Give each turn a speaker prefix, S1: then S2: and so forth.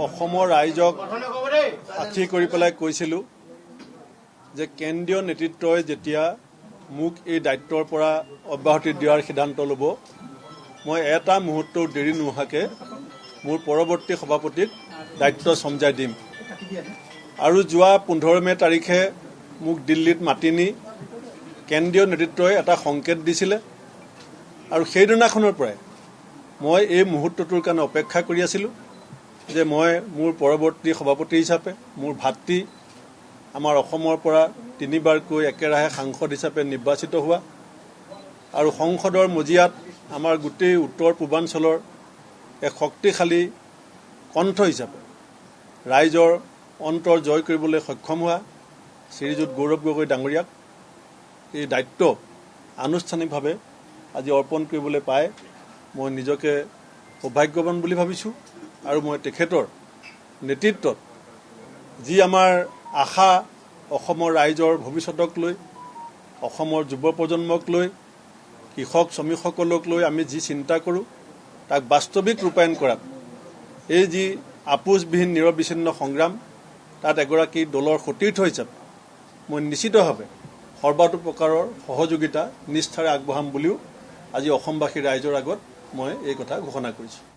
S1: অসমৰ ৰাইজক সাক্ষী কৰি পেলাই কৈছিলোঁ যে কেন্দ্ৰীয় নেতৃত্বই যেতিয়া মোক এই দায়িত্বৰ পৰা অব্যাহতি দিয়াৰ সিদ্ধান্ত ল'ব, মই এটা মুহূৰ্তও দেৰি নোহোৱাকৈ মোৰ পৰৱৰ্তী সভাপতিক দায়িত্ব চমজাই দিম। আৰু যোৱা 15 মে তাৰিখে মোক দিল্লীত মাতি নি কেন্দ্ৰীয় নেতৃত্বই এটা সংকেত দিছিলে আৰু সেইদিনাখনৰ পৰাই মই এই মুহূৰ্তটোৰ কাৰণে অপেক্ষা কৰি আছিলোঁ যে মই মোৰ পৰৱৰ্তী সভাপতি হিচাপে মোৰ ভাতৃ আমাৰ অসমৰ পৰা 3বাৰকৈ একেৰাহে সাংসদ হিচাপে নিৰ্বাচিত হোৱা আৰু সংসদৰ মজিয়াত আমাৰ গোটেই উত্তৰ পূৰ্বাঞ্চলৰ এক শক্তিশালী কণ্ঠ হিচাপে ৰাইজৰ অন্তৰ জয় কৰিবলৈ সক্ষম হোৱা শ্ৰীযুত গৌৰৱ গগৈ ডাঙৰীয়াক এই দায়িত্ব আনুষ্ঠানিকভাৱে আজি অৰ্পণ কৰিবলৈ পাই মই নিজকে সৌভাগ্যৱান বুলি ভাবিছোঁ আৰু মই তেখেতৰ নেতৃত্বত যি আমাৰ আশা অসমৰ ৰাইজৰ ভৱিষ্যতক লৈ, অসমৰ যুৱ প্ৰজন্মক লৈ, কৃষক শ্ৰমিকসকলক লৈ আমি যি চিন্তা কৰোঁ তাক বাস্তৱিক ৰূপায়ণ কৰাত এই যি আপোচবিহীন নিৰবিচ্ছিন্ন সংগ্ৰাম তাত এগৰাকী দলৰ সতীৰ্থ হিচাপে মই নিশ্চিতভাৱে সৰ্বাতোপ্ৰকাৰৰ সহযোগিতা নিষ্ঠাৰে আগবঢ়াম বুলিও আজি অসমবাসী ৰাইজৰ আগত মই এই কথা ঘোষণা কৰিছোঁ।